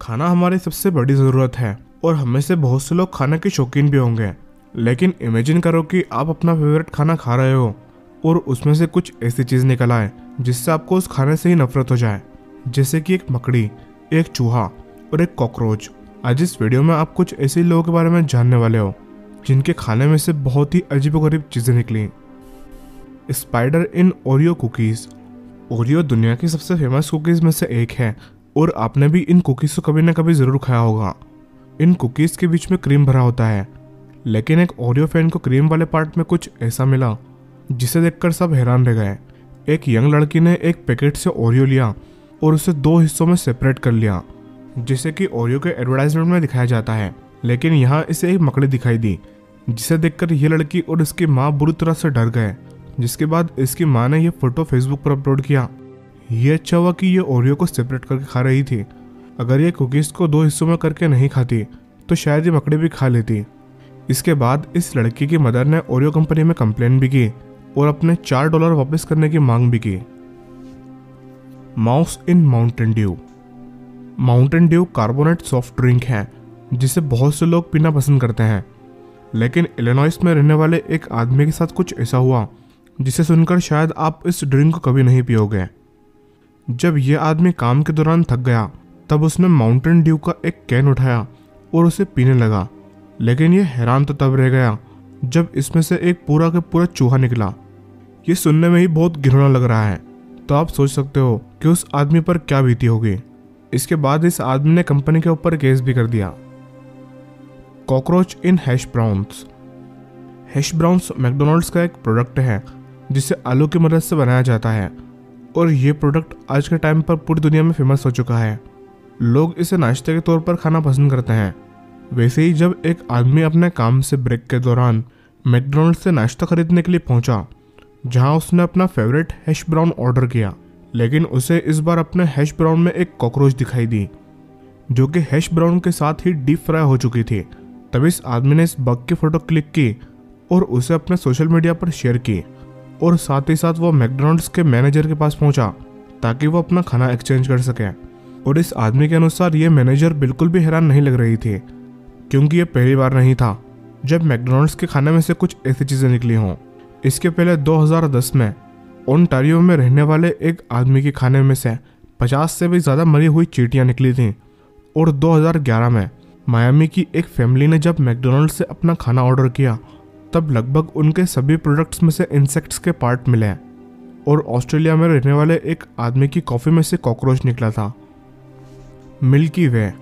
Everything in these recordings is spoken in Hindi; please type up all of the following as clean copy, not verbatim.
खाना हमारी सबसे बड़ी ज़रूरत है और हमें से बहुत से लोग खाने के शौकीन भी होंगे। लेकिन इमेजिन करो कि आप अपना फेवरेट खाना खा रहे हो और उसमें से कुछ ऐसी चीज़ निकल आए जिससे आपको उस खाने से ही नफरत हो जाए, जैसे कि एक मकड़ी, एक चूहा और एक कॉकरोच। आज इस वीडियो में आप कुछ ऐसे लोगों के बारे में जानने वाले हो जिनके खाने में से बहुत ही अजीबोगरीब चीज़ें निकली। स्पाइडर इन ओरियो कुकीज़। ओरियो दुनिया की सबसे फेमस कुकीज़ में से एक है और आपने भी इन कुकीज़ को कभी ना कभी ज़रूर खाया होगा। इन कुकीज़ के बीच में क्रीम भरा होता है, लेकिन एक ओरियो फैन को क्रीम वाले पार्ट में कुछ ऐसा मिला जिसे देखकर सब हैरान रह गए। एक यंग लड़की ने एक पैकेट से ओरियो लिया और उसे 2 हिस्सों में सेपरेट कर लिया, जिसे कि ओरियो के एडवर्टाइजमेंट में दिखाया जाता है। लेकिन यहाँ इसे एक मकड़ी दिखाई दी, जिसे देखकर ये लड़की और इसकी माँ बुरी तरह से डर गए। जिसके बाद इसकी माँ ने यह फोटो फेसबुक पर अपलोड किया। ये अच्छा हुआ कि ये ओरियो को सेपरेट करके खा रही थी। अगर ये कुकीज़ को 2 हिस्सों में करके नहीं खाती तो शायद ये मकड़ी भी खा लेती। इसके बाद इस लड़की की मदर ने ओरियो कंपनी में कंप्लेन भी की और अपने $4 वापस करने की मांग भी की। Mouse in Mountain Dew. Mountain Dew carbonate soft drink है जिसे बहुत से लोग पीना पसंद करते हैं। लेकिन इलिनॉइस में रहने वाले एक आदमी के साथ कुछ ऐसा हुआ जिसे सुनकर शायद आप इस ड्रिंक को कभी नहीं पियोगे। जब यह आदमी काम के दौरान थक गया तब उसने माउंटेन ड्यू का एक कैन उठाया और उसे पीने लगा। लेकिन यह हैरान तो तब रह गया जब इसमें से एक पूरा का पूरा चूहा निकला। ये सुनने में ही बहुत घिनौना लग रहा है, तो आप सोच सकते हो कि उस आदमी पर क्या बीती होगी। इसके बाद इस आदमी ने कंपनी के ऊपर केस भी कर दिया। Cockroach in hash browns. Hash browns McDonald's का एक प्रोडक्ट है जिसे आलू की मदद से बनाया जाता है और ये प्रोडक्ट आज के टाइम पर पूरी दुनिया में फेमस हो चुका है। लोग इसे नाश्ते के तौर पर खाना पसंद करते हैं। वैसे ही जब एक आदमी अपने काम से ब्रेक के दौरान मैकडोनल्ड्स से नाश्ता खरीदने के लिए पहुंचा, जहां उसने अपना फेवरेट हैश ब्राउन ऑर्डर किया, लेकिन उसे इस बार अपने हैश ब्राउन में एक कॉकरोच दिखाई दी जो कि हैश ब्राउन के साथ ही डीप फ्राई हो चुकी थी। तब इस आदमी ने इस बग की फोटो क्लिक की और उसे अपने सोशल मीडिया पर शेयर की और साथ ही साथ वो मैकडोनल्ड्स के मैनेजर के पास पहुंचा ताकि वो अपना खाना एक्सचेंज कर सके। और इस आदमी के अनुसार ये मैनेजर बिल्कुल भी हैरान नहीं लग रही थी, क्योंकि ये पहली बार नहीं था जब मैकडोनल्ड्स के खाने में से कुछ ऐसी चीज़ें निकली हों। इसके पहले 2010 में ओंटारियो में रहने वाले एक आदमी के खाने में से 50 से भी ज़्यादा मरी हुई चींटियाँ निकली थीं। और 2011 में मायामी की एक फैमिली ने जब मैकडोनल्ड्स से अपना खाना ऑर्डर किया तब लगभग उनके सभी प्रोडक्ट्स में से इंसेक्ट्स के पार्ट मिले। और ऑस्ट्रेलिया में रहने वाले एक आदमी की कॉफ़ी में से कॉकरोच निकला था। मिल्की वे।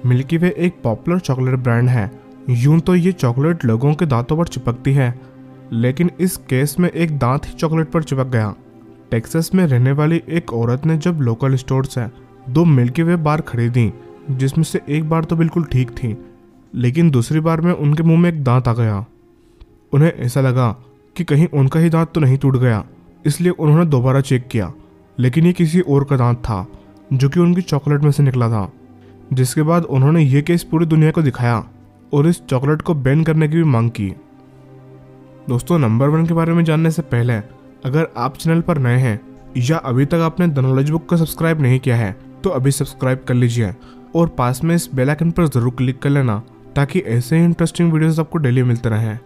मिल्की वे एक पॉपुलर चॉकलेट ब्रांड है। यूं तो ये चॉकलेट लोगों के दांतों पर चिपकती है, लेकिन इस केस में एक दांत ही चॉकलेट पर चिपक गया। टेक्सास में रहने वाली एक औरत ने जब लोकल स्टोर से 2 मिल्की वे बार खरीदी, जिसमें से एक बार तो बिल्कुल ठीक थी, लेकिन दूसरी बार में उनके मुंह में एक दांत आ गया। उन्हें ऐसा लगा कि कहीं उनका ही दांत तो नहीं टूट गया, इसलिए उन्होंने दोबारा चेक किया, लेकिन ये किसी और का दांत था जो कि उनकी चॉकलेट में से निकला था। जिसके बाद उन्होंने ये केस पूरी दुनिया को दिखाया और इस चॉकलेट को बैन करने की भी मांग की। दोस्तों, नंबर 1 के बारे में जानने से पहले अगर आप चैनल पर नए हैं या अभी तक आपने द नॉलेज बुक को सब्सक्राइब नहीं किया है तो अभी सब्सक्राइब कर लीजिए और पास में इस बेल आइकन पर जरूर क्लिक कर लेना ताकि ऐसे ही इंटरेस्टिंग वीडियोस आपको डेली मिलते रहें।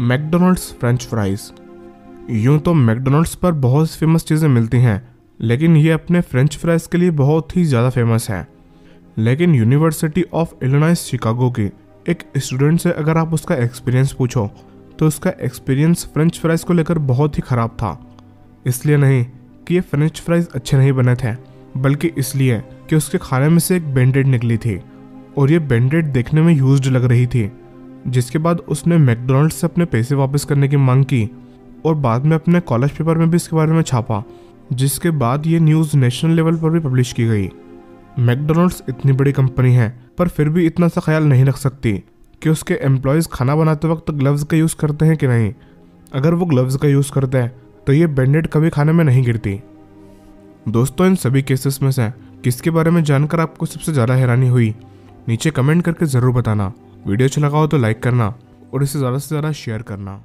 McDonald's French fries. यूं तो मैकडोनल्ड्स पर बहुत सी फेमस चीज़ें मिलती हैं, लेकिन ये अपने फ्रेंच फ्राइज के लिए बहुत ही ज़्यादा फेमस है। लेकिन यूनिवर्सिटी ऑफ इलिनॉइस शिकागो की एक स्टूडेंट से अगर आप उसका एक्सपीरियंस पूछो तो उसका एक्सपीरियंस फ्रेंच फ्राइज को लेकर बहुत ही ख़राब था। इसलिए नहीं कि ये फ्रेंच फ्राइज अच्छे नहीं बने थे, बल्कि इसलिए कि उसके खाने में से एक बैंडेड निकली थी और ये बैंडेड देखने में यूज्ड लग रही थी। जिसके बाद उसने मैकडोनल्ड्स से अपने पैसे वापस करने की मांग की और बाद में अपने कॉलेज पेपर में भी इसके बारे में छापा, जिसके बाद ये न्यूज़ नेशनल लेवल पर भी पब्लिश की गई। मैकडोनल्ड्स इतनी बड़ी कंपनी है पर फिर भी इतना सा ख्याल नहीं रख सकती कि उसके एम्प्लॉयज़ खाना बनाते वक्त ग्लव्स का यूज़ करते हैं कि नहीं। अगर वो ग्लव्स का यूज़ करते हैं तो ये बैंडेड कभी खाने में नहीं गिरती। दोस्तों, इन सभी केसेस में से किसके बारे में जानकर आपको सबसे ज़्यादा हैरानी हुई, नीचे कमेंट करके ज़रूर बताना। वीडियो अच्छा लगा हो तो लाइक करना और इसे ज़्यादा से ज़्यादा शेयर करना।